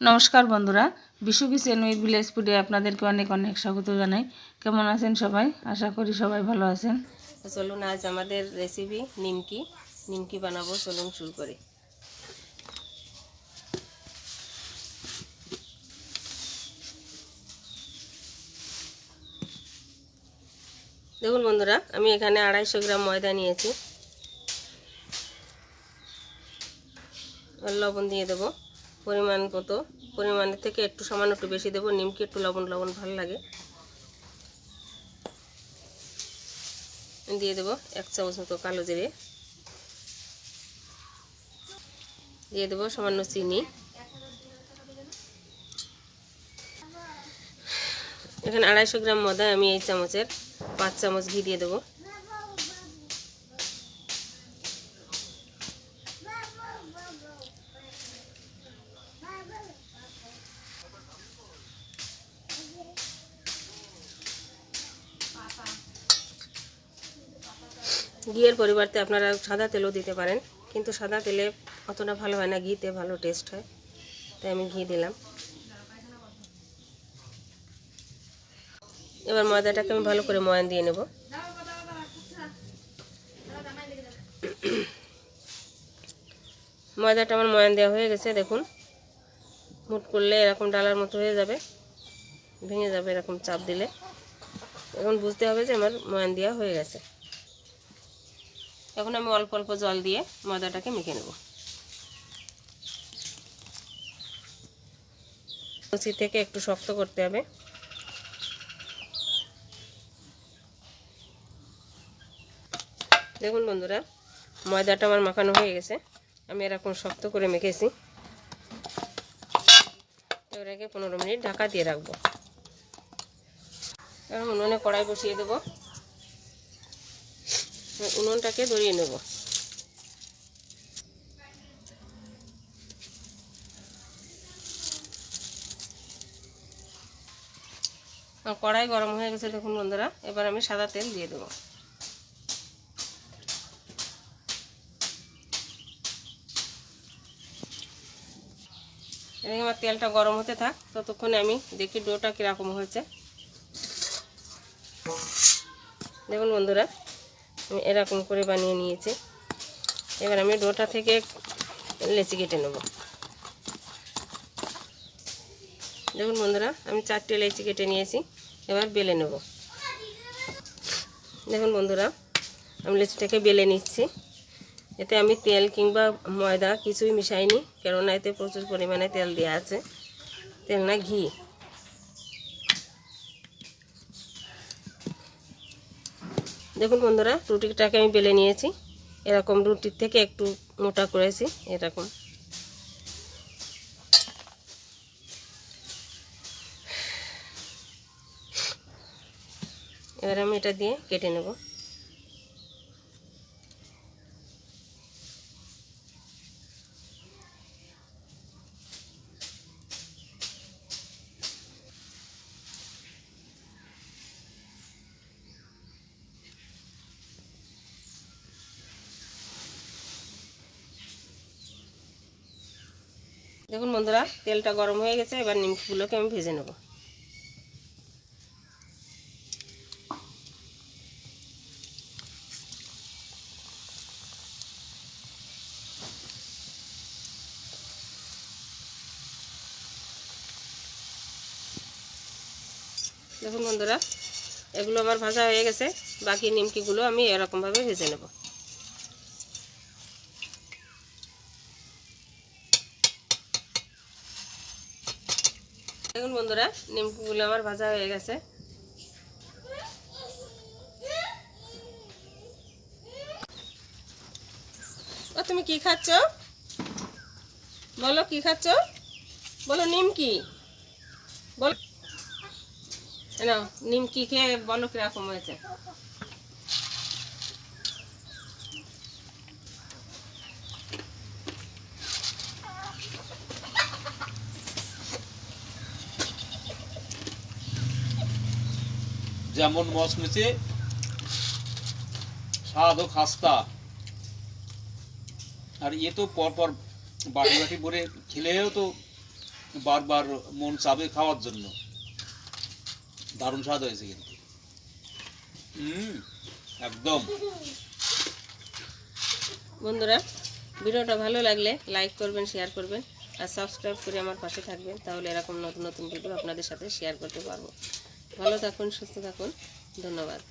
নমস্কার বন্ধুরা, Bishu kitchen with village ফুডে আপনাদেরকে অনেক অনেক স্বাগত জানাই। কেমন আছেন সবাই? আশা করি সবাই ভালো আছেন। চলুন আজ আমাদের রেসিপি নিমকি বানাবো। চলুন শুরু করি। দেখুন বন্ধুরা, আমি এখানে 250 গ্রাম ময়দা নিয়েছি। লবণ দিয়ে দেবো পরিমাণের থেকে একটু সামান্য একটু বেশি দেবো। নিমকি একটু লবণ লবণ ভালো লাগে। দিয়ে দেবো 1 চামচ মতো কালো জিরে, দিয়ে দেবো সামান্য চিনি। এখানে 250 গ্রাম ময়দায় আমি এই চামচের 5 চামচ ঘি দিয়ে দেবো। ঘিয়ের পরিবর্তে আপনারা সাদা তেলও দিতে পারেন, কিন্তু সাদা তেলে অতটা ভালো হয় না, ঘিতে ভালো টেস্ট হয়, তাই আমি ঘি দিলাম। এবার ময়দাটাকে আমি ভালো করে ময়ান দিয়ে নেব। ময়দাটা আমার ময়ান দেওয়া হয়ে গেছে। দেখুন, মুট করলে এরকম ডালার মতো হয়ে যাবে, ভেঙে যাবে এরকম চাপ দিলে। এখন বুঝতে হবে যে আমার ময়ান দেওয়া হয়ে গেছে। এখন আমি অল্প অল্প জল দিয়ে ময়দাটাকে মেখে নেব। লুচি থেকে একটু শক্ত করতে হবে। দেখুন বন্ধুরা, ময়দাটা আমার মাখানো হয়ে গেছে। আমি এরকম শক্ত করে মেখেছি। এবার 15 মিনিট ঢাকা দিয়ে রাখবো। এখন উনুনে কড়াই বসিয়ে দেবো। উনুনটাকে ধরিয়ে নেব। কড়াই গরম হয়ে গেছে দেখুন বন্ধুরা। এবার আমি সাদা তেল দিয়ে দেবো। এদিকে আমার তেলটা গরম হতে থাক, ততক্ষণে আমি দেখি ডোটা কীরকম হয়েছে। দেখুন বন্ধুরা, আমি এরকম করে বানিয়ে নিয়েছি। এবার আমি ডোটা থেকে লেচি কেটে নেব। দেখুন বন্ধুরা, আমি 4টে লেচি কেটে নিয়েছি। এবার বেলে নেব। দেখুন বন্ধুরা, আমি লেচিটাকে বেলে নিচ্ছি। এতে আমি তেল কিংবা ময়দা কিছুই মিশাইনি, কেননা এতে প্রচুর পরিমাণে তেল দেওয়া আছে। তেল না, ঘি। দেখুন বন্ধুরা, রুটিটাকে আমি বেলে নিয়েছি। এরকম রুটির থেকে একটু মোটা করেছি এরকম। এবার আমি এটা দিয়ে কেটে নেব। দেখুন বন্ধুরা, তেলটা গরম হয়ে গেছে। এবার নিমকিগুলোকে আমি ভেজে নেব। দেখুন বন্ধুরা, এগুলো আমার ভাজা হয়ে গেছে। বাকি নিমকিগুলো আমি এরকমভাবে ভেজে নেব। দেখুন বন্ধুরা, নিমকিগুলো আমার ভাজা হয়ে গেছে। ও, তুমি কি খাচ্ছ? বলো কি খাচ্ছ? বলো নিমকি। বলো না, নিমকি খেয়ে বলো কিরকম হয়েছে। যেমন মচমচে, স্বাদ ও খাস্তা। আর এ তো পরপর বাটি বাটি ভরে খেলেও তো বারবার মন চাবে খাওয়ার জন্য। দারুণ স্বাদ হয়েছে কিন্তু। একদম। বন্ধুরা, ভিডিওটা ভালো লাগলে লাইক করবেন, শেয়ার করবেন আর সাবস্ক্রাইব করে আমার পাশে থাকবেন, তাহলে এরকম নতুন নতুন ভিডিও আপনাদের সাথে শেয়ার করতে পারবো। ভালো থাকুন, সুস্থ থাকুন, ধন্যবাদ।